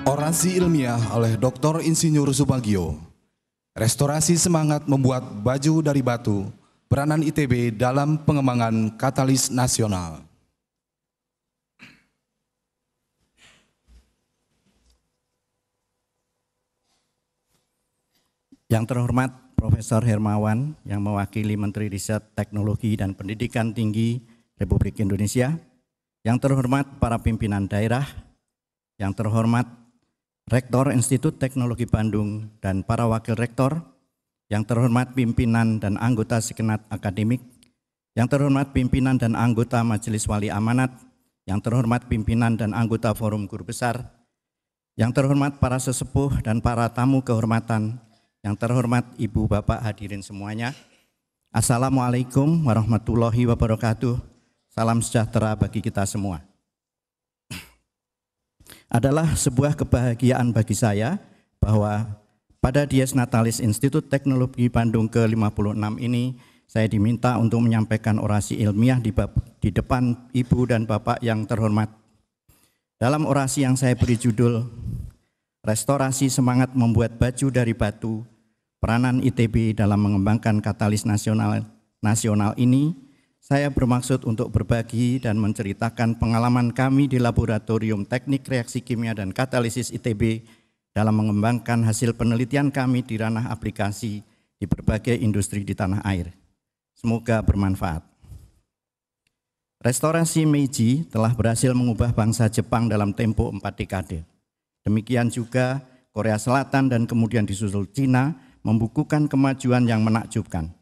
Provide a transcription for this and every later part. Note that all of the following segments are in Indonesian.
Orasi ilmiah oleh Dr. Insinyur Subagio. Restorasi semangat membuat baju dari batu. Peranan ITB dalam pengembangan katalis nasional. Yang terhormat Profesor Hermawan yang mewakili Menteri Riset, Teknologi, dan Pendidikan Tinggi Republik Indonesia. Yang terhormat para pimpinan daerah. Yang terhormat Rektor Institut Teknologi Bandung dan para wakil rektor. Yang terhormat pimpinan dan anggota Sekenat Akademik. Yang terhormat pimpinan dan anggota Majelis Wali Amanat. Yang terhormat pimpinan dan anggota Forum Guru Besar. Yang terhormat para sesepuh dan para tamu kehormatan. Yang terhormat Ibu Bapak hadirin semuanya. Assalamualaikum warahmatullahi wabarakatuh. Salam sejahtera bagi kita semua. Adalah sebuah kebahagiaan bagi saya bahwa pada Dies Natalis Institut Teknologi Bandung ke-56 ini saya diminta untuk menyampaikan orasi ilmiah di depan Ibu dan Bapak yang terhormat. Dalam orasi yang saya beri judul Restorasi Semangat Membuat Baju dari Batu, Peranan ITB dalam mengembangkan katalis nasional ini, saya bermaksud untuk berbagi dan menceritakan pengalaman kami di Laboratorium Teknik Reaksi Kimia dan Katalisis ITB dalam mengembangkan hasil penelitian kami di ranah aplikasi di berbagai industri di tanah air. Semoga bermanfaat. Restorasi Meiji telah berhasil mengubah bangsa Jepang dalam tempo 4 dekade. Demikian juga Korea Selatan dan kemudian disusul Cina membukukan kemajuan yang menakjubkan.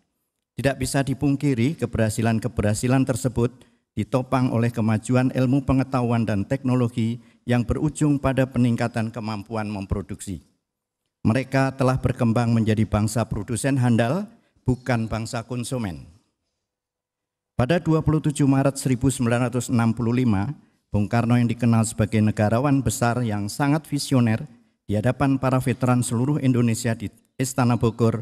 Tidak bisa dipungkiri keberhasilan-keberhasilan tersebut ditopang oleh kemajuan ilmu pengetahuan dan teknologi yang berujung pada peningkatan kemampuan memproduksi. Mereka telah berkembang menjadi bangsa produsen handal, bukan bangsa konsumen. Pada 27 Maret 1965, Bung Karno yang dikenal sebagai negarawan besar yang sangat visioner di hadapan para veteran seluruh Indonesia di Istana Bogor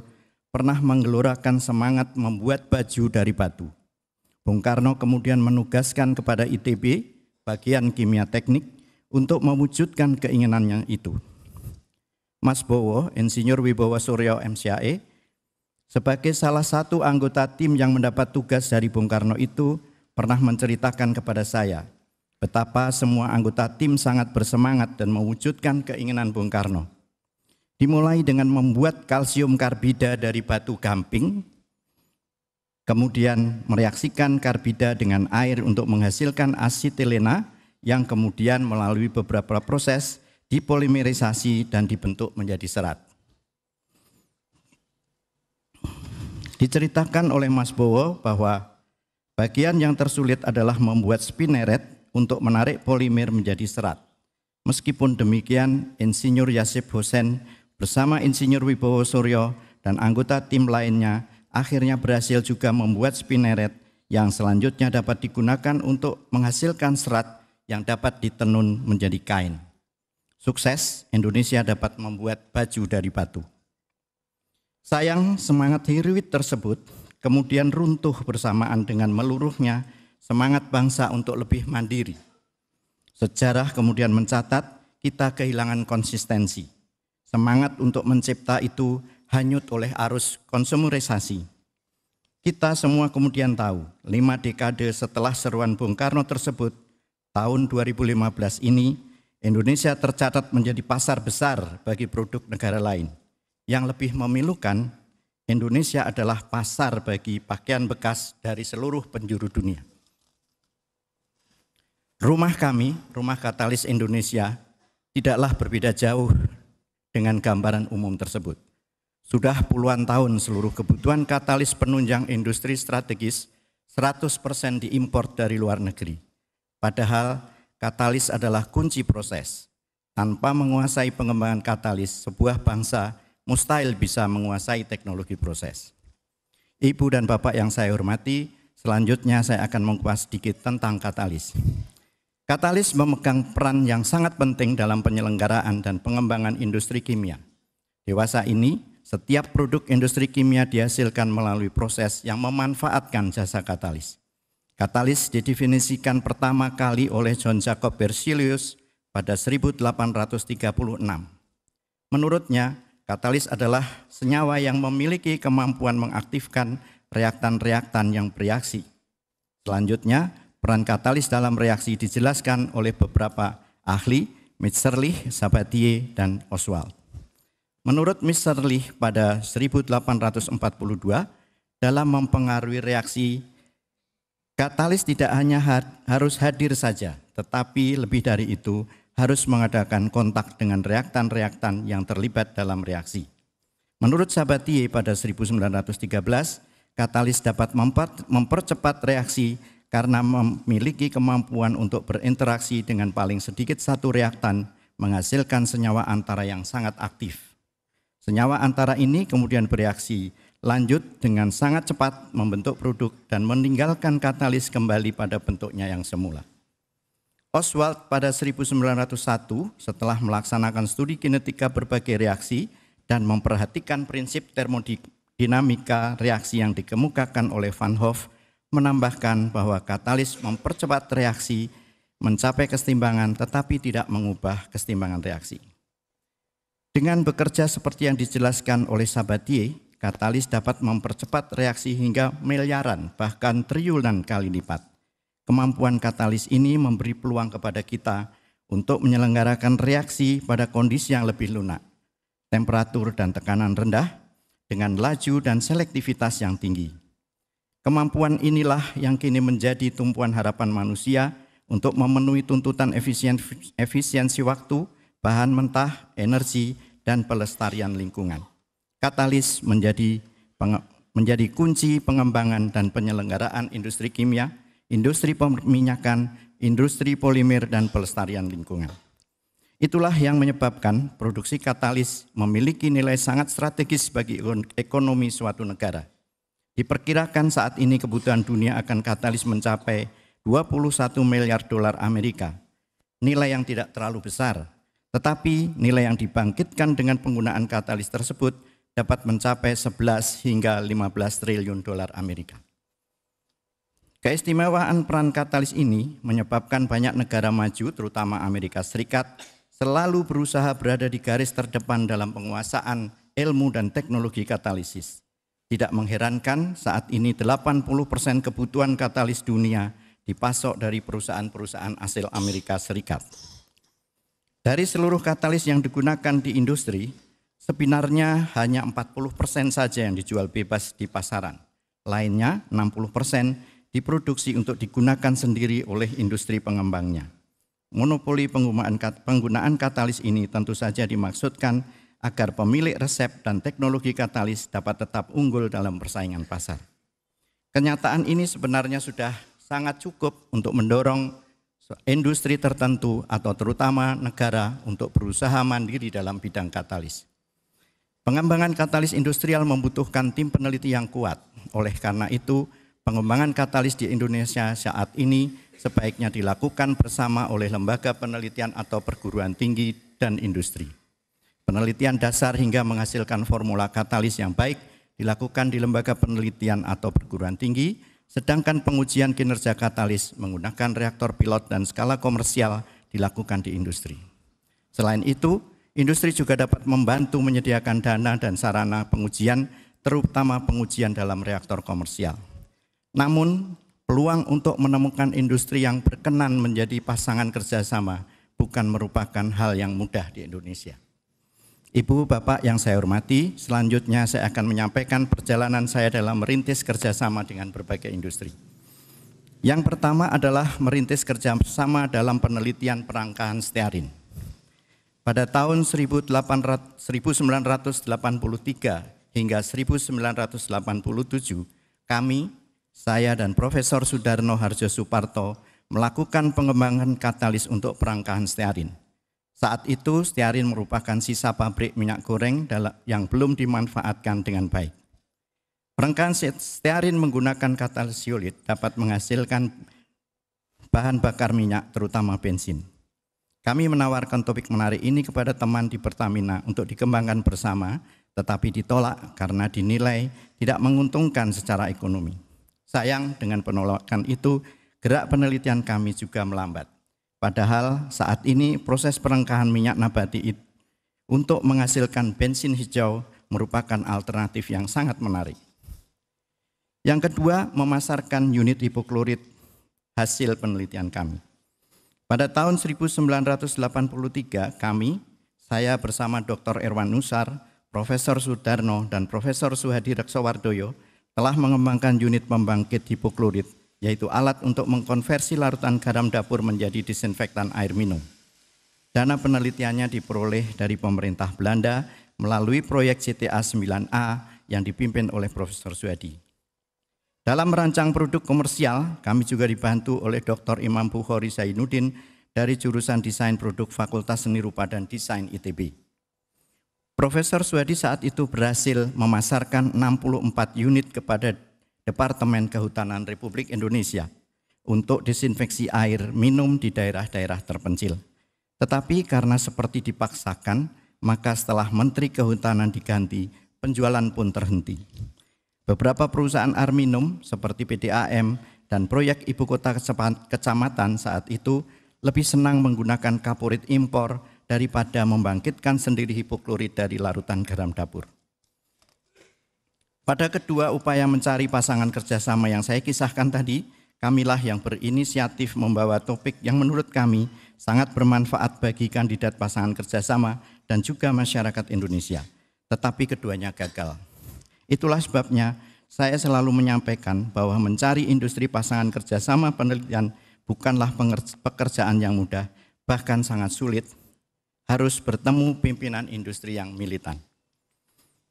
pernah menggelorakan semangat membuat baju dari batu. Bung Karno kemudian menugaskan kepada ITB, bagian kimia teknik, untuk mewujudkan keinginannya itu. Mas Bowo, Insinyur Wibowo Suryo MCAE, sebagai salah satu anggota tim yang mendapat tugas dari Bung Karno itu, pernah menceritakan kepada saya betapa semua anggota tim sangat bersemangat dan mewujudkan keinginan Bung Karno. Dimulai dengan membuat kalsium karbida dari batu gamping, kemudian mereaksikan karbida dengan air untuk menghasilkan asetilena yang kemudian melalui beberapa proses dipolimerisasi dan dibentuk menjadi serat. Diceritakan oleh Mas Bowo bahwa bagian yang tersulit adalah membuat spinneret untuk menarik polimer menjadi serat. Meskipun demikian, Insinyur Yasip Hussein bersama Insinyur Wibowo Suryo dan anggota tim lainnya akhirnya berhasil juga membuat spinneret yang selanjutnya dapat digunakan untuk menghasilkan serat yang dapat ditenun menjadi kain. Sukses, Indonesia dapat membuat baju dari batu. Sayang, semangat heroik tersebut kemudian runtuh bersamaan dengan meluruhnya semangat bangsa untuk lebih mandiri. Sejarah kemudian mencatat kita kehilangan konsistensi. Semangat untuk mencipta itu hanyut oleh arus konsumerisasi. Kita semua kemudian tahu, 5 dekade setelah seruan Bung Karno tersebut, tahun 2015 ini, Indonesia tercatat menjadi pasar besar bagi produk negara lain. Yang lebih memilukan, Indonesia adalah pasar bagi pakaian bekas dari seluruh penjuru dunia. Rumah kami, Rumah Katalis Indonesia, tidaklah berbeda jauh dengan gambaran umum tersebut. Sudah puluhan tahun seluruh kebutuhan katalis penunjang industri strategis 100% diimpor dari luar negeri. Padahal katalis adalah kunci proses. Tanpa menguasai pengembangan katalis, sebuah bangsa mustahil bisa menguasai teknologi proses. Ibu dan Bapak yang saya hormati, selanjutnya saya akan mengupas sedikit tentang katalis. Katalis memegang peran yang sangat penting dalam penyelenggaraan dan pengembangan industri kimia. Dewasa ini, setiap produk industri kimia dihasilkan melalui proses yang memanfaatkan jasa katalis. Katalis didefinisikan pertama kali oleh John Jacob Berzelius pada 1836. Menurutnya, katalis adalah senyawa yang memiliki kemampuan mengaktifkan reaktan-reaktan yang bereaksi. Selanjutnya, peran katalis dalam reaksi dijelaskan oleh beberapa ahli, Mitscherlich, Sabatier, dan Ostwald. Menurut Mitscherlich pada 1842, dalam mempengaruhi reaksi, katalis tidak hanya harus hadir saja, tetapi lebih dari itu harus mengadakan kontak dengan reaktan-reaktan yang terlibat dalam reaksi. Menurut Sabatier pada 1913, katalis dapat mempercepat reaksi karena memiliki kemampuan untuk berinteraksi dengan paling sedikit satu reaktan, menghasilkan senyawa antara yang sangat aktif. Senyawa antara ini kemudian bereaksi lanjut dengan sangat cepat membentuk produk dan meninggalkan katalis kembali pada bentuknya yang semula. Ostwald pada 1901 setelah melaksanakan studi kinetika berbagai reaksi dan memperhatikan prinsip termodinamika reaksi yang dikemukakan oleh Van Hoff, menambahkan bahwa katalis mempercepat reaksi mencapai kesetimbangan tetapi tidak mengubah kesetimbangan reaksi. Dengan bekerja seperti yang dijelaskan oleh Sabatier, katalis dapat mempercepat reaksi hingga miliaran bahkan triliunan kali lipat. Kemampuan katalis ini memberi peluang kepada kita untuk menyelenggarakan reaksi pada kondisi yang lebih lunak, temperatur dan tekanan rendah, dengan laju dan selektivitas yang tinggi. Kemampuan inilah yang kini menjadi tumpuan harapan manusia untuk memenuhi tuntutan efisiensi waktu, bahan mentah, energi, dan pelestarian lingkungan. Katalis menjadi kunci pengembangan dan penyelenggaraan industri kimia, industri peminyakan, industri polimer, dan pelestarian lingkungan. Itulah yang menyebabkan produksi katalis memiliki nilai sangat strategis bagi ekonomi suatu negara. Diperkirakan saat ini kebutuhan dunia akan katalis mencapai 21 miliar dolar Amerika. Nilai yang tidak terlalu besar, tetapi nilai yang dibangkitkan dengan penggunaan katalis tersebut dapat mencapai 11 hingga 15 triliun dolar Amerika. Keistimewaan peran katalis ini menyebabkan banyak negara maju, terutama Amerika Serikat, selalu berusaha berada di garis terdepan dalam penguasaan ilmu dan teknologi katalisis. Tidak mengherankan saat ini 80% kebutuhan katalis dunia dipasok dari perusahaan-perusahaan asal Amerika Serikat. Dari seluruh katalis yang digunakan di industri, sebenarnya hanya 40% saja yang dijual bebas di pasaran. Lainnya 60% diproduksi untuk digunakan sendiri oleh industri pengembangnya. Monopoli penggunaan katalis ini tentu saja dimaksudkan agar pemilik resep dan teknologi katalis dapat tetap unggul dalam persaingan pasar. Kenyataan ini sebenarnya sudah sangat cukup untuk mendorong industri tertentu atau terutama negara untuk berusaha mandiri dalam bidang katalis. Pengembangan katalis industrial membutuhkan tim peneliti yang kuat. Oleh karena itu, pengembangan katalis di Indonesia saat ini sebaiknya dilakukan bersama oleh lembaga penelitian atau perguruan tinggi dan industri. Penelitian dasar hingga menghasilkan formula katalis yang baik dilakukan di lembaga penelitian atau perguruan tinggi, sedangkan pengujian kinerja katalis menggunakan reaktor pilot dan skala komersial dilakukan di industri. Selain itu, industri juga dapat membantu menyediakan dana dan sarana pengujian, terutama pengujian dalam reaktor komersial. Namun, peluang untuk menemukan industri yang berkenan menjadi pasangan kerjasama bukan merupakan hal yang mudah di Indonesia. Ibu, Bapak yang saya hormati, selanjutnya saya akan menyampaikan perjalanan saya dalam merintis kerjasama dengan berbagai industri. Yang pertama adalah merintis kerjasama dalam penelitian perangkahan stearin. Pada tahun 1983 hingga 1987, saya dan Profesor Sudarno Harjo Suparto melakukan pengembangan katalis untuk perangkahan stearin. Saat itu stearin merupakan sisa pabrik minyak goreng yang belum dimanfaatkan dengan baik. Perangkahan stearin menggunakan katalis hiolit dapat menghasilkan bahan bakar minyak terutama bensin. Kami menawarkan topik menarik ini kepada teman di Pertamina untuk dikembangkan bersama, tetapi ditolak karena dinilai tidak menguntungkan secara ekonomi. Sayang, dengan penolakan itu, gerak penelitian kami juga melambat. Padahal saat ini proses perengkahan minyak nabati untuk menghasilkan bensin hijau merupakan alternatif yang sangat menarik. Yang kedua, memasarkan unit hipoklorit hasil penelitian kami. Pada tahun 1983 saya bersama Dr. Erwan Nusar, Profesor Sudarno, dan Profesor Suhadi Reksawardoyo telah mengembangkan unit pembangkit hipoklorit, yaitu alat untuk mengkonversi larutan garam dapur menjadi disinfektan air minum. Dana penelitiannya diperoleh dari pemerintah Belanda melalui proyek CTA 9A yang dipimpin oleh Profesor Suhadi. Dalam merancang produk komersial, kami juga dibantu oleh Dr. Imam Bukhari Zainuddin dari jurusan Desain Produk Fakultas Seni Rupa dan Desain ITB. Profesor Suhadi saat itu berhasil memasarkan 64 unit kepada Departemen Kehutanan Republik Indonesia untuk disinfeksi air minum di daerah-daerah terpencil. Tetapi karena seperti dipaksakan, maka setelah Menteri Kehutanan diganti, penjualan pun terhenti. Beberapa perusahaan air minum seperti PDAM dan proyek ibu kota kecamatan saat itu lebih senang menggunakan kaporit impor daripada membangkitkan sendiri hipoklorit dari larutan garam dapur. Pada kedua upaya mencari pasangan kerjasama yang saya kisahkan tadi, kamilah yang berinisiatif membawa topik yang menurut kami sangat bermanfaat bagi kandidat pasangan kerjasama dan juga masyarakat Indonesia. Tetapi keduanya gagal. Itulah sebabnya saya selalu menyampaikan bahwa mencari industri pasangan kerjasama penelitian bukanlah pekerjaan yang mudah, bahkan sangat sulit. Harus bertemu pimpinan industri yang militan.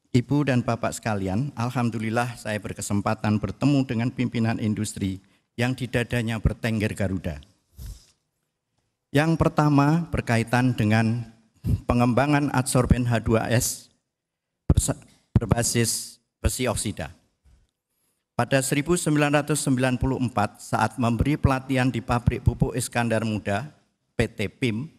Ibu dan Bapak sekalian, alhamdulillah saya berkesempatan bertemu dengan pimpinan industri yang di dadanya bertengger Garuda. Yang pertama berkaitan dengan pengembangan adsorben H2S berbasis besi oksida. Pada 1994 saat memberi pelatihan di pabrik pupuk Iskandar Muda, PT PIM,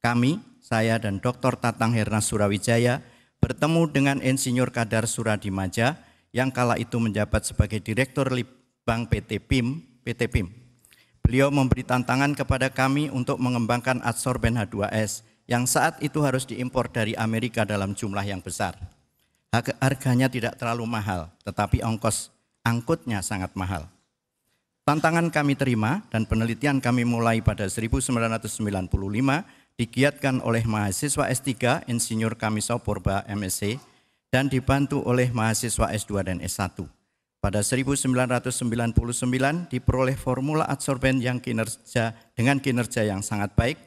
kami, saya dan Dr. Tatang Hernas Surawijaya bertemu dengan Insinyur Kadar Suradimaja yang kala itu menjabat sebagai Direktur Litbang PT PIM. Beliau memberi tantangan kepada kami untuk mengembangkan adsorben H2S yang saat itu harus diimpor dari Amerika dalam jumlah yang besar. Harganya tidak terlalu mahal, tetapi ongkos angkutnya sangat mahal. Tantangan kami terima dan penelitian kami mulai pada 1995 digiatkan oleh mahasiswa S3 Insinyur Kamiso Purba MSc dan dibantu oleh mahasiswa S2 dan S1. Pada 1999 diperoleh formula adsorben yang dengan kinerja yang sangat baik,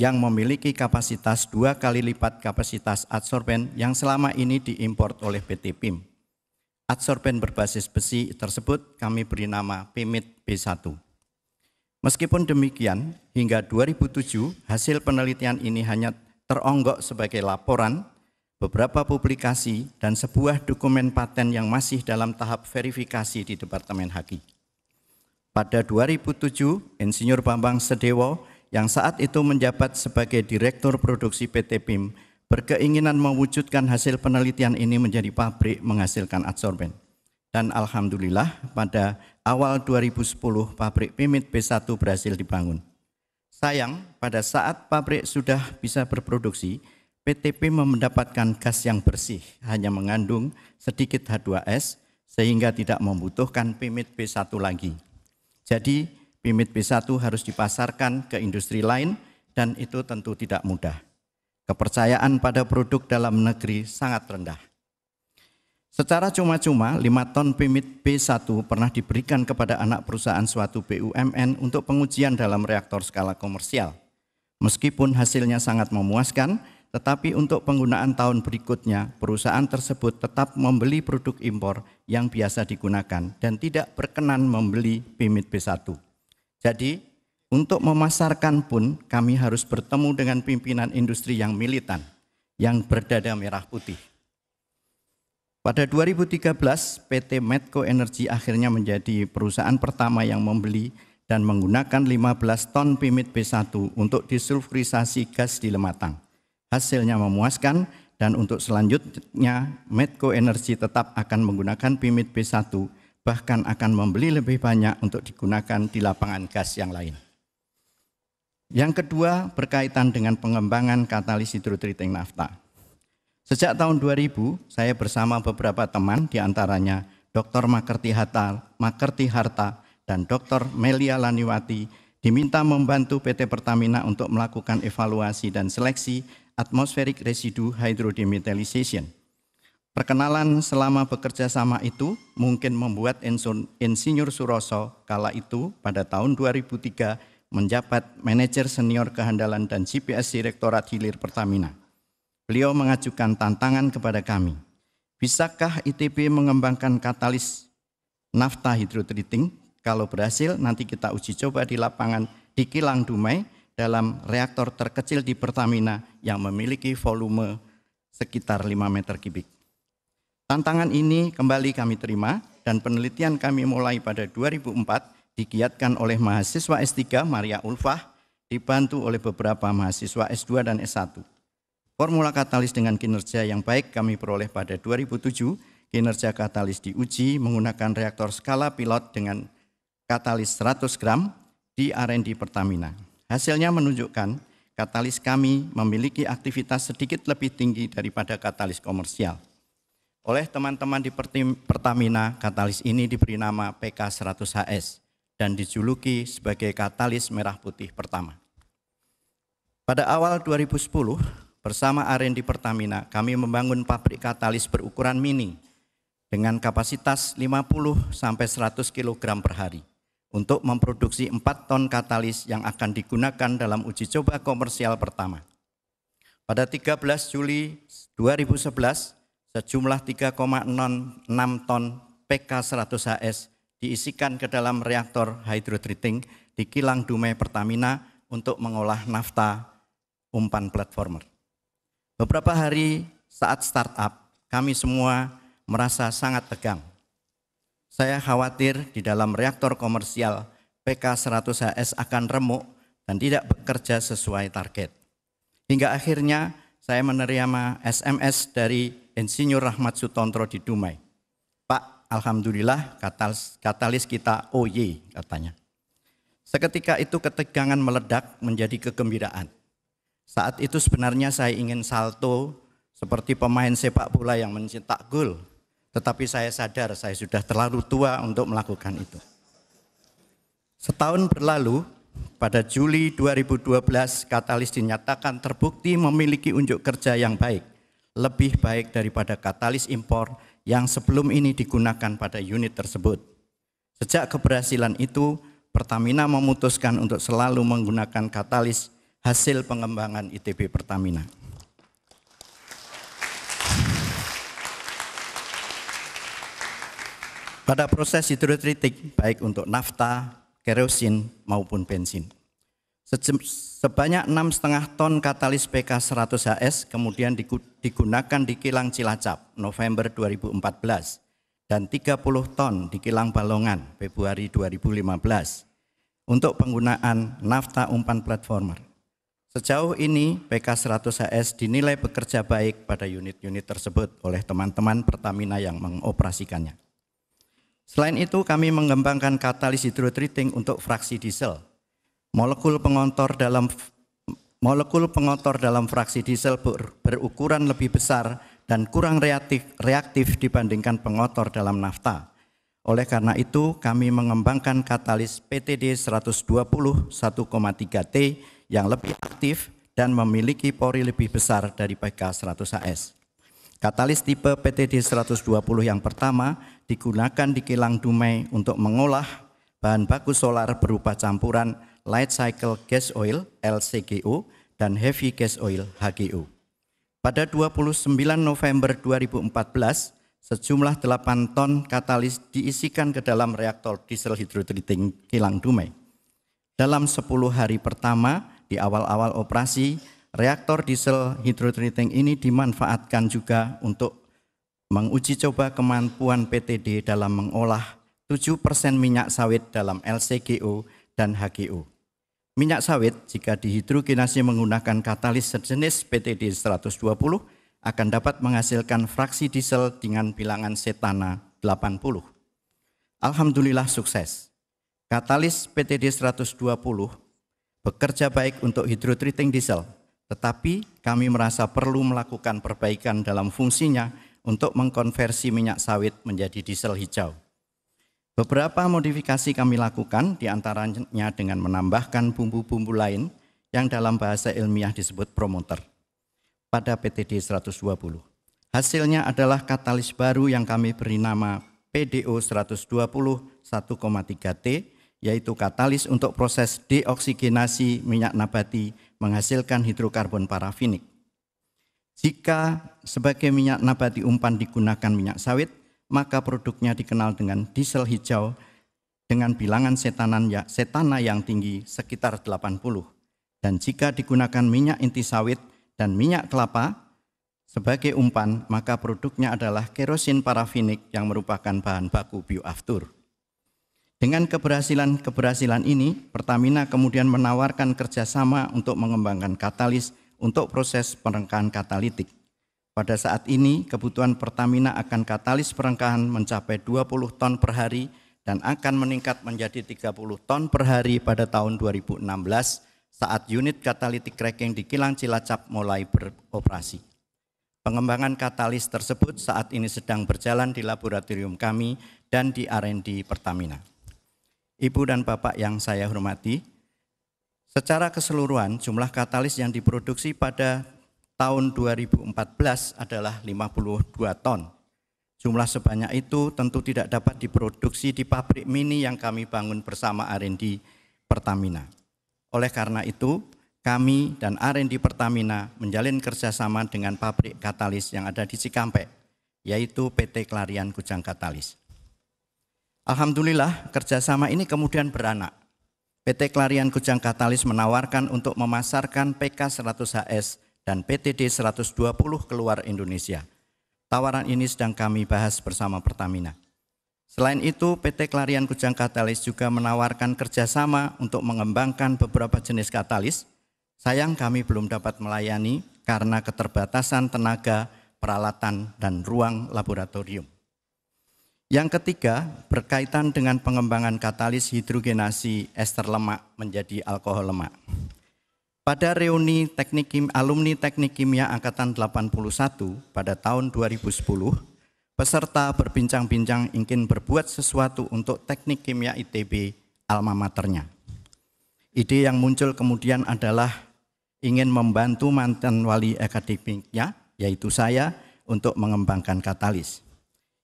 yang memiliki kapasitas 2 kali lipat kapasitas adsorben yang selama ini diimpor oleh PT PIM. Adsorben berbasis besi tersebut kami beri nama PIMIT B1. Meskipun demikian, hingga 2007 hasil penelitian ini hanya teronggok sebagai laporan, beberapa publikasi, dan sebuah dokumen paten yang masih dalam tahap verifikasi di Departemen Haki. Pada 2007, Insinyur Bambang Sedewo yang saat itu menjabat sebagai Direktur Produksi PT PIM, berkeinginan mewujudkan hasil penelitian ini menjadi pabrik menghasilkan adsorben. Dan alhamdulillah pada awal 2010 pabrik PIMIT B1 berhasil dibangun. Sayang, pada saat pabrik sudah bisa berproduksi, PT PIM mendapatkan gas yang bersih, hanya mengandung sedikit H2S, sehingga tidak membutuhkan PIMIT B1 lagi. Jadi, PIMIT B1 harus dipasarkan ke industri lain dan itu tentu tidak mudah. Kepercayaan pada produk dalam negeri sangat rendah. Secara cuma-cuma 5 ton PIMIT B1 pernah diberikan kepada anak perusahaan suatu BUMN untuk pengujian dalam reaktor skala komersial. Meskipun hasilnya sangat memuaskan, tetapi untuk penggunaan tahun berikutnya perusahaan tersebut tetap membeli produk impor yang biasa digunakan dan tidak berkenan membeli PIMIT B1. Jadi, untuk memasarkan pun kami harus bertemu dengan pimpinan industri yang militan, yang berdada merah putih. Pada 2013, PT Medco Energy akhirnya menjadi perusahaan pertama yang membeli dan menggunakan 15 ton PIMIT B1 untuk disulfurisasi gas di Lematang. Hasilnya memuaskan dan untuk selanjutnya Medco Energy tetap akan menggunakan PIMIT B1, bahkan akan membeli lebih banyak untuk digunakan di lapangan gas yang lain. Yang kedua berkaitan dengan pengembangan katalis hidrotreating nafta. Sejak tahun 2000, saya bersama beberapa teman, diantaranya Dr. Makerti Harta dan Dr. Melia Laniwati, diminta membantu PT Pertamina untuk melakukan evaluasi dan seleksi atmospheric residue hydrodemethylisation. Perkenalan selama bekerja sama itu mungkin membuat Insinyur Suroso kala itu pada tahun 2003 menjabat manajer senior kehandalan dan GPS Direktorat Hilir Pertamina. Beliau mengajukan tantangan kepada kami. Bisakah ITB mengembangkan katalis nafta hidrotreating? Kalau berhasil, nanti kita uji coba di lapangan di Kilang Dumai dalam reaktor terkecil di Pertamina yang memiliki volume sekitar 5 meter kubik. Tantangan ini kembali kami terima dan penelitian kami mulai pada 2004 digiatkan oleh mahasiswa S3 Maria Ulfah, dibantu oleh beberapa mahasiswa S2 dan S1. Formula katalis dengan kinerja yang baik kami peroleh pada 2007, kinerja katalis diuji menggunakan reaktor skala pilot dengan katalis 100 gram di R&D Pertamina. Hasilnya menunjukkan katalis kami memiliki aktivitas sedikit lebih tinggi daripada katalis komersial. Oleh teman-teman di Pertamina, katalis ini diberi nama PK100HS dan dijuluki sebagai katalis merah putih pertama. Pada awal 2010, bersama R&D Pertamina, kami membangun pabrik katalis berukuran mini dengan kapasitas 50-100 kg per hari untuk memproduksi 4 ton katalis yang akan digunakan dalam uji coba komersial pertama. Pada 13 Juli 2011, sejumlah 3,06 ton PK100HS diisikan ke dalam reaktor hydrotreating di Kilang Dumai Pertamina untuk mengolah nafta umpan platformer. Beberapa hari saat startup, kami semua merasa sangat tegang. Saya khawatir di dalam reaktor komersial PK100HS akan remuk dan tidak bekerja sesuai target. Hingga akhirnya saya menerima SMS dari Insinyur Rahmat Sutontro di Dumai. Pak, alhamdulillah katalis kita OY, katanya. Seketika itu ketegangan meledak menjadi kegembiraan. Saat itu sebenarnya saya ingin salto seperti pemain sepak bola yang mencetak gol. Tetapi saya sadar saya sudah terlalu tua untuk melakukan itu. Setahun berlalu, pada Juli 2012 katalis dinyatakan terbukti memiliki unjuk kerja yang baik. Lebih baik daripada katalis impor yang sebelum ini digunakan pada unit tersebut. Sejak keberhasilan itu, Pertamina memutuskan untuk selalu menggunakan katalis hasil pengembangan ITB Pertamina. Pada proses hidrotreating, baik untuk nafta, kerosin, maupun bensin. Sebanyak 6,5 ton katalis PK100HS kemudian digunakan di Kilang Cilacap, November 2014, dan 30 ton di Kilang Balongan, Februari 2015, untuk penggunaan nafta umpan platformer. Sejauh ini PK100HS dinilai bekerja baik pada unit-unit tersebut oleh teman-teman Pertamina yang mengoperasikannya. Selain itu kami mengembangkan katalis hidrotreating untuk fraksi diesel. Molekul pengotor dalam fraksi diesel berukuran lebih besar dan kurang reaktif dibandingkan pengotor dalam nafta. Oleh karena itu kami mengembangkan katalis PTD 120 1,3T yang lebih aktif dan memiliki pori lebih besar dari PK100HS. Katalis tipe PTD 120 yang pertama digunakan di Kilang Dumai untuk mengolah bahan baku solar berupa campuran light cycle gas oil LCGO dan heavy gas oil HGO. Pada 29 November 2014, sejumlah 8 ton katalis diisikan ke dalam reaktor diesel hidrotreating Kilang Dumai. Dalam 10 hari pertama di awal-awal operasi, reaktor diesel hidrotreating ini dimanfaatkan juga untuk menguji coba kemampuan PTD dalam mengolah 7% minyak sawit dalam LCGO dan HGO. Minyak sawit jika dihidrogenasi menggunakan katalis sejenis PTD 120 akan dapat menghasilkan fraksi diesel dengan bilangan setana 80. Alhamdulillah sukses. Katalis PTD 120 bekerja baik untuk hydrotreating diesel, tetapi kami merasa perlu melakukan perbaikan dalam fungsinya untuk mengkonversi minyak sawit menjadi diesel hijau. Beberapa modifikasi kami lakukan, diantaranya dengan menambahkan bumbu-bumbu lain yang dalam bahasa ilmiah disebut promoter pada PTD 120. Hasilnya adalah katalis baru yang kami beri nama PDO 120 1,3T, yaitu katalis untuk proses deoksigenasi minyak nabati menghasilkan hidrokarbon parafinik. Jika sebagai minyak nabati umpan digunakan minyak sawit, maka produknya dikenal dengan diesel hijau dengan bilangan setana yang tinggi sekitar 80. Dan jika digunakan minyak inti sawit dan minyak kelapa sebagai umpan, maka produknya adalah kerosin parafinik yang merupakan bahan baku bioaftur. Dengan keberhasilan ini, Pertamina kemudian menawarkan kerjasama untuk mengembangkan katalis untuk proses perengkahan katalitik. Pada saat ini, kebutuhan Pertamina akan katalis perengkahan mencapai 20 ton per hari dan akan meningkat menjadi 30 ton per hari pada tahun 2016 saat unit katalitik cracking di Kilang Cilacap mulai beroperasi. Pengembangan katalis tersebut saat ini sedang berjalan di laboratorium kami dan di R&D Pertamina. Ibu dan Bapak yang saya hormati, secara keseluruhan jumlah katalis yang diproduksi pada tahun 2014 adalah 52 ton. Jumlah sebanyak itu tentu tidak dapat diproduksi di pabrik mini yang kami bangun bersama R&D Pertamina. Oleh karena itu, kami dan R&D Pertamina menjalin kerjasama dengan pabrik katalis yang ada di Cikampek, yaitu PT Clariant Kujang Katalis. Alhamdulillah, kerjasama ini kemudian beranak. PT Clariant Kujang Katalis menawarkan untuk memasarkan PK100HS dan PTD 120 keluar Indonesia. Tawaran ini sedang kami bahas bersama Pertamina. Selain itu, PT Clariant Kujang Katalis juga menawarkan kerjasama untuk mengembangkan beberapa jenis katalis. Sayang kami belum dapat melayani karena keterbatasan tenaga, peralatan, dan ruang laboratorium. Yang ketiga, berkaitan dengan pengembangan katalis hidrogenasi ester lemak menjadi alkohol lemak. Pada reuni alumni Teknik Kimia Angkatan 81 pada tahun 2010, peserta berbincang-bincang ingin berbuat sesuatu untuk Teknik Kimia ITB alma maternya. Ide yang muncul kemudian adalah ingin membantu mantan wali akademiknya, yaitu saya, untuk mengembangkan katalis.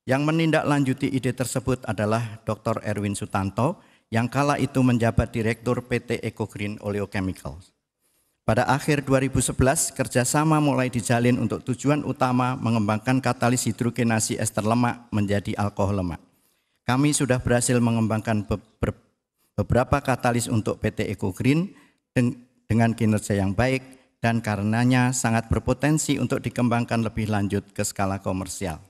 Yang menindaklanjuti ide tersebut adalah Dr. Erwin Sutanto, yang kala itu menjabat Direktur PT Ecogreen Oleochemicals. Pada akhir 2011, kerjasama mulai dijalin untuk tujuan utama mengembangkan katalis hidrogenasi ester lemak menjadi alkohol lemak. Kami sudah berhasil mengembangkan beberapa katalis untuk PT Ecogreen dengan kinerja yang baik dan karenanya sangat berpotensi untuk dikembangkan lebih lanjut ke skala komersial.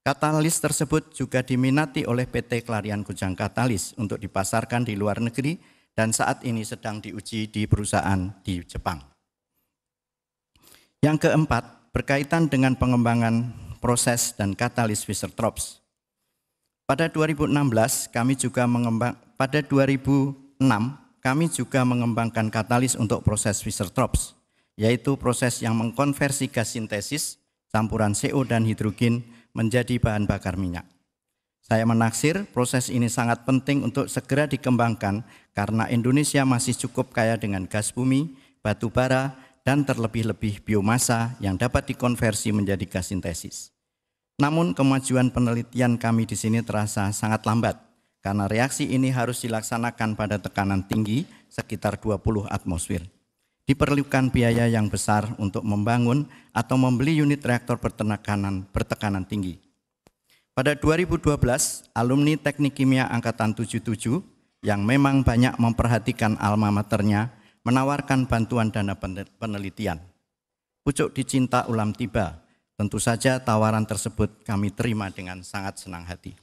Katalis tersebut juga diminati oleh PT Clariant Kujang Katalis untuk dipasarkan di luar negeri dan saat ini sedang diuji di perusahaan di Jepang. Yang keempat, berkaitan dengan pengembangan proses dan katalis Fischer-Tropsch. Pada 2006 kami juga mengembangkan katalis untuk proses Fischer-Tropsch, yaitu proses yang mengkonversi gas sintesis, campuran CO dan hidrogen menjadi bahan bakar minyak. Saya menaksir proses ini sangat penting untuk segera dikembangkan karena Indonesia masih cukup kaya dengan gas bumi, batu bara, dan terlebih-lebih biomasa yang dapat dikonversi menjadi gas sintesis. Namun kemajuan penelitian kami di sini terasa sangat lambat karena reaksi ini harus dilaksanakan pada tekanan tinggi sekitar 20 atmosfer. Diperlukan biaya yang besar untuk membangun atau membeli unit reaktor bertekanan tinggi. Pada 2012, alumni Teknik Kimia Angkatan 77 yang memang banyak memperhatikan alma maternya menawarkan bantuan dana penelitian. Pucuk dicinta ulam tiba, tentu saja tawaran tersebut kami terima dengan sangat senang hati.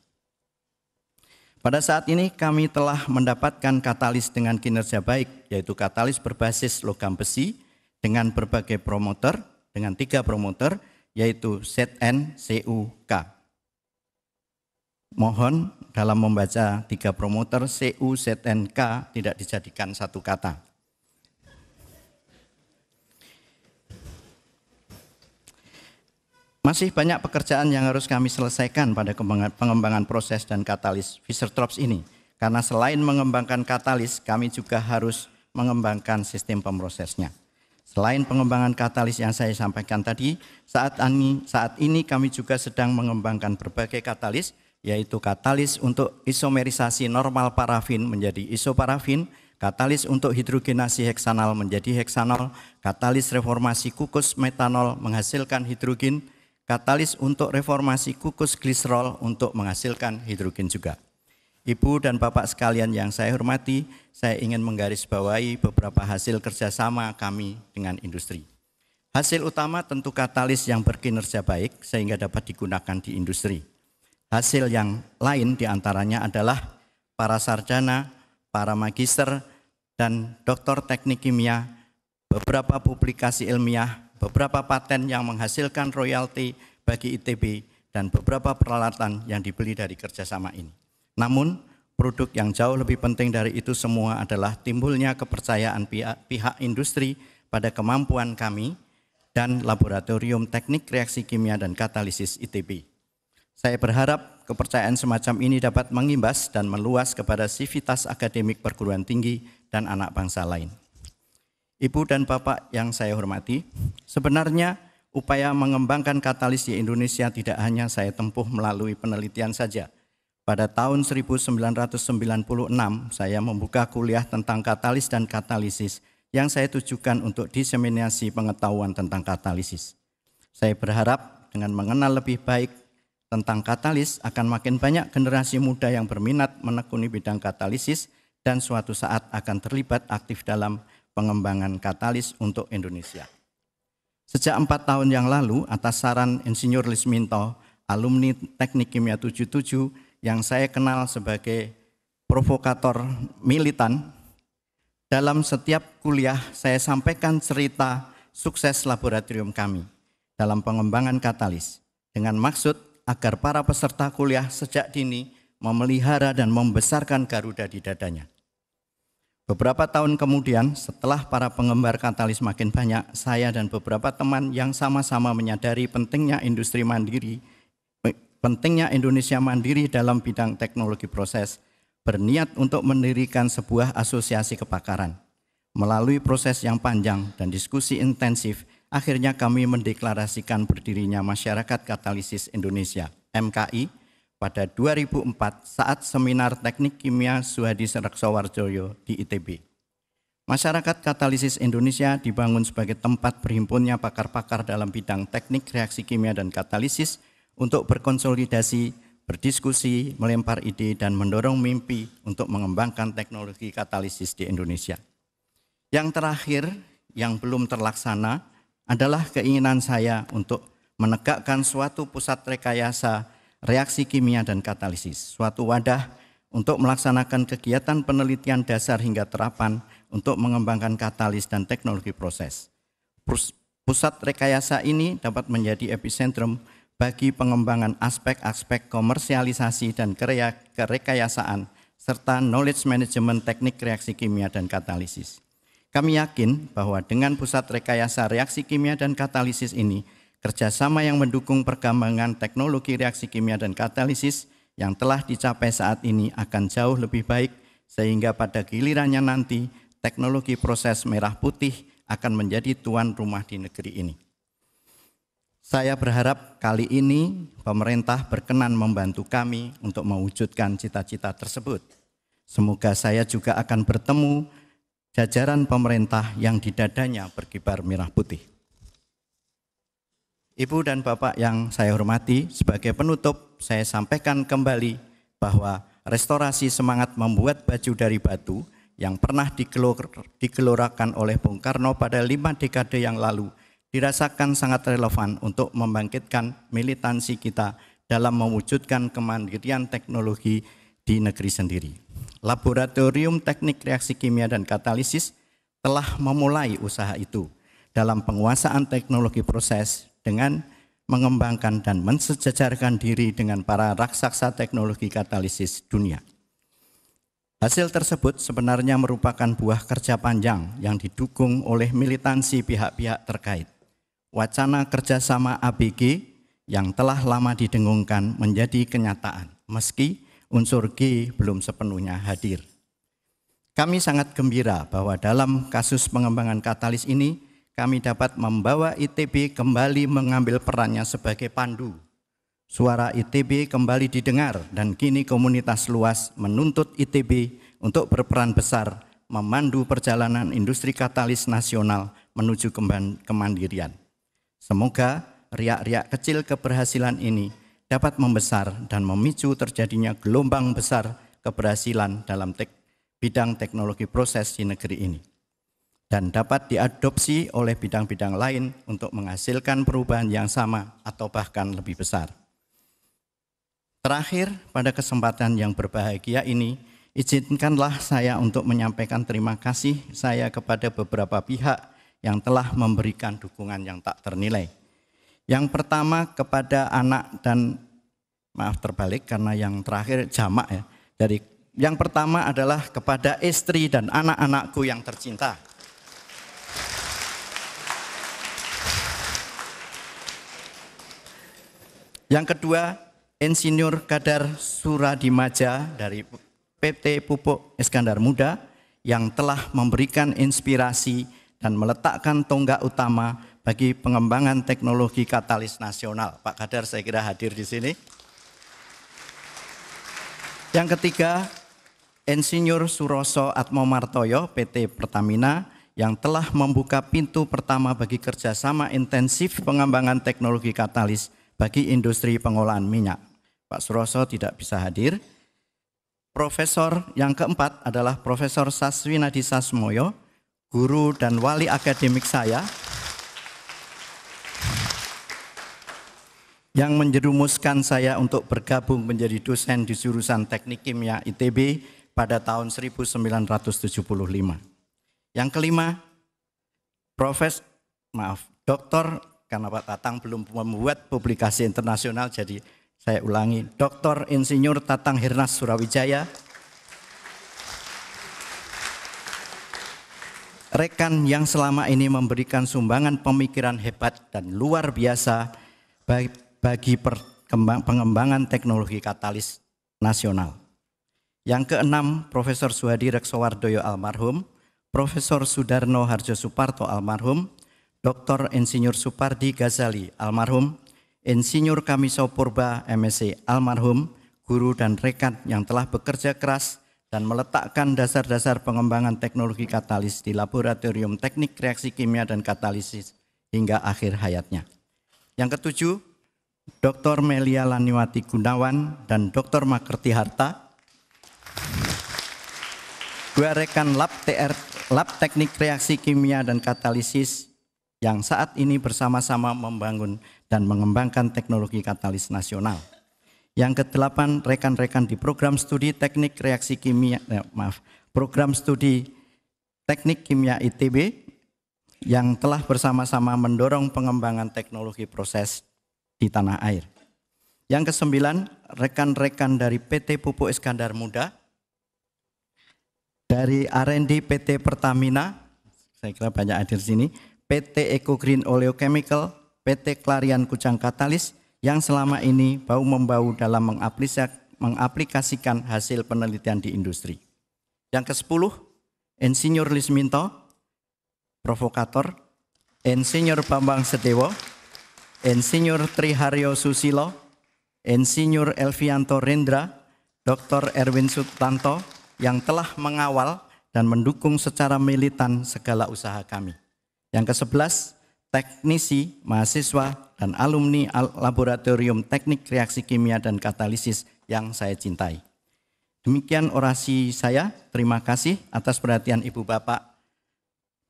Pada saat ini kami telah mendapatkan katalis dengan kinerja baik, yaitu katalis berbasis logam besi dengan berbagai promoter, dengan 3 promoter, yaitu Zn, Cu, K. Mohon dalam membaca 3 promoter Cu, Zn, K tidak dijadikan satu kata. Masih banyak pekerjaan yang harus kami selesaikan pada pengembangan proses dan katalis Fischer-Tropsch ini. Karena selain mengembangkan katalis, kami juga harus mengembangkan sistem pemrosesnya. Selain pengembangan katalis yang saya sampaikan tadi, saat ini kami juga sedang mengembangkan berbagai katalis, yaitu katalis untuk isomerisasi normal parafin menjadi isoparafin, katalis untuk hidrogenasi heksanal menjadi heksanol, katalis reformasi kukus metanol menghasilkan hidrogen, katalis untuk reformasi kukus gliserol untuk menghasilkan hidrogen juga. Ibu dan Bapak sekalian yang saya hormati, saya ingin menggarisbawahi beberapa hasil kerjasama kami dengan industri. Hasil utama tentu katalis yang berkinerja baik sehingga dapat digunakan di industri. Hasil yang lain diantaranya adalah para sarjana, para magister, dan doktor teknik kimia, beberapa publikasi ilmiah, beberapa paten yang menghasilkan royalti bagi ITB, dan beberapa peralatan yang dibeli dari kerjasama ini. Namun, produk yang jauh lebih penting dari itu semua adalah timbulnya kepercayaan pihak industri pada kemampuan kami dan Laboratorium Teknik Reaksi Kimia dan Katalisis ITB. Saya berharap kepercayaan semacam ini dapat mengimbas dan meluas kepada sivitas akademik perguruan tinggi dan anak bangsa lain. Ibu dan Bapak yang saya hormati, sebenarnya upaya mengembangkan katalis di Indonesia tidak hanya saya tempuh melalui penelitian saja. Pada tahun 1996, saya membuka kuliah tentang katalis dan katalisis yang saya tujukan untuk diseminasi pengetahuan tentang katalisis. Saya berharap dengan mengenal lebih baik tentang katalis akan makin banyak generasi muda yang berminat menekuni bidang katalisis dan suatu saat akan terlibat aktif dalam pengembangan katalis untuk Indonesia. Sejak 4 tahun yang lalu, atas saran Insinyur Lisminto, alumni Teknik Kimia 77, yang saya kenal sebagai provokator militan, dalam setiap kuliah saya sampaikan cerita sukses laboratorium kami dalam pengembangan katalis, dengan maksud agar para peserta kuliah sejak dini memelihara dan membesarkan Garuda di dadanya. Beberapa tahun kemudian, setelah para penggemar katalis makin banyak, saya dan beberapa teman yang sama-sama menyadari pentingnya industri mandiri, pentingnya Indonesia mandiri dalam bidang teknologi proses, berniat untuk mendirikan sebuah asosiasi kepakaran. Melalui proses yang panjang dan diskusi intensif, akhirnya kami mendeklarasikan berdirinya Masyarakat Katalisis Indonesia, MKI, pada 2004 saat seminar Teknik Kimia Suhadi Saraksawarjoyo di ITB. Masyarakat Katalisis Indonesia dibangun sebagai tempat berhimpunnya pakar-pakar dalam bidang teknik reaksi kimia dan katalisis untuk berkonsolidasi, berdiskusi, melempar ide, dan mendorong mimpi untuk mengembangkan teknologi katalisis di Indonesia. Yang terakhir, yang belum terlaksana, adalah keinginan saya untuk menegakkan suatu pusat rekayasa reaksi kimia dan katalisis, suatu wadah untuk melaksanakan kegiatan penelitian dasar hingga terapan untuk mengembangkan katalis dan teknologi proses. Pusat rekayasa ini dapat menjadi epicentrum bagi pengembangan aspek-aspek komersialisasi dan kerekayasaan, serta knowledge management teknik reaksi kimia dan katalisis. Kami yakin bahwa dengan pusat rekayasa reaksi kimia dan katalisis ini, kerjasama yang mendukung perkembangan teknologi reaksi kimia dan katalisis yang telah dicapai saat ini akan jauh lebih baik, sehingga pada gilirannya nanti teknologi proses merah putih akan menjadi tuan rumah di negeri ini. Saya berharap kali ini pemerintah berkenan membantu kami untuk mewujudkan cita-cita tersebut. Semoga saya juga akan bertemu jajaran pemerintah yang di dadanya berkibar merah putih. Ibu dan Bapak yang saya hormati, sebagai penutup saya sampaikan kembali bahwa restorasi semangat membuat baju dari batu yang pernah digelorakan oleh Bung Karno pada 5 dekade yang lalu dirasakan sangat relevan untuk membangkitkan militansi kita dalam mewujudkan kemandirian teknologi di negeri sendiri. Laboratorium Teknik Reaksi Kimia dan Katalisis telah memulai usaha itu dalam penguasaan teknologi proses dengan mengembangkan dan mensejajarkan diri dengan para raksasa teknologi katalisis dunia. Hasil tersebut sebenarnya merupakan buah kerja panjang yang didukung oleh militansi pihak-pihak terkait. Wacana kerjasama ABG yang telah lama didengungkan menjadi kenyataan, meski unsur G belum sepenuhnya hadir. Kami sangat gembira bahwa dalam kasus pengembangan katalis ini, kami dapat membawa ITB kembali mengambil perannya sebagai pandu. Suara ITB kembali didengar dan kini komunitas luas menuntut ITB untuk berperan besar memandu perjalanan industri katalis nasional menuju kemandirian. Semoga riak-riak kecil keberhasilan ini dapat membesar dan memicu terjadinya gelombang besar keberhasilan dalam bidang teknologi proses di negeri ini, dan dapat diadopsi oleh bidang-bidang lain untuk menghasilkan perubahan yang sama atau bahkan lebih besar. Terakhir, pada kesempatan yang berbahagia ini, izinkanlah saya untuk menyampaikan terima kasih saya kepada beberapa pihak yang telah memberikan dukungan yang tak ternilai. Yang pertama kepada anak dan, maaf terbalik karena yang terakhir jamak ya, yang pertama adalah kepada istri dan anak-anakku yang tercinta. Yang kedua, Insinyur Kadar Suradimaja dari PT Pupuk Iskandar Muda yang telah memberikan inspirasi dan meletakkan tonggak utama bagi pengembangan teknologi katalis nasional. Pak Kadar saya kira hadir di sini. Yang ketiga, Insinyur Suroso Atmomartoyo PT Pertamina yang telah membuka pintu pertama bagi kerjasama intensif pengembangan teknologi katalis bagi industri pengolahan minyak. Pak Suroso tidak bisa hadir. Profesor yang keempat adalah Profesor Saswinadi Sasmoyo, guru dan wali akademik saya, yang menjerumuskan saya untuk bergabung menjadi dosen di jurusan Teknik Kimia ITB pada tahun 1975. Yang kelima, Dr. karena Pak Tatang belum membuat publikasi internasional, jadi saya ulangi, Dr. Insinyur Tatang Hirnas Surawijaya, rekan yang selama ini memberikan sumbangan pemikiran hebat dan luar biasa bagi pengembangan teknologi katalis nasional. Yang keenam, Profesor Suhadi Reksowardoyo almarhum, Profesor Sudarno Harjo Suparto almarhum, Dr. Insinyur Supardi Ghazali almarhum, Insinyur Kamiso Purba MSc almarhum, guru dan rekan yang telah bekerja keras dan meletakkan dasar-dasar pengembangan teknologi katalis di Laboratorium Teknik Reaksi Kimia dan Katalisis hingga akhir hayatnya. Yang ketujuh, Dr. Melia Laniwati Gunawan dan Dr. Makerti Harta, dua rekan lab Teknik Reaksi Kimia dan Katalisis yang saat ini bersama-sama membangun dan mengembangkan teknologi katalis nasional. Yang kedelapan, rekan-rekan di program studi Teknik Reaksi Kimia, program studi Teknik Kimia ITB yang telah bersama-sama mendorong pengembangan teknologi proses di tanah air. Yang kesembilan, rekan-rekan dari PT Pupuk Iskandar Muda, dari R&D PT Pertamina, saya kira banyak hadir di sini, PT Eco Green Oleochemical, PT Clarian Kujang Katalis yang selama ini bahu-membahu dalam mengaplikasikan hasil penelitian di industri. Yang ke-10, Insinyur Lisminto, provokator, Insinyur Bambang Sedewo, Insinyur Triharyo Susilo, Insinyur Elvianto Rendra, Dr. Erwin Sutanto yang telah mengawal dan mendukung secara militan segala usaha kami. Yang ke-11, teknisi, mahasiswa, dan alumni Laboratorium Teknik Reaksi Kimia dan Katalisis yang saya cintai. Demikian orasi saya. Terima kasih atas perhatian Ibu Bapak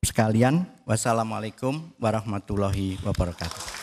sekalian. Wassalamualaikum warahmatullahi wabarakatuh.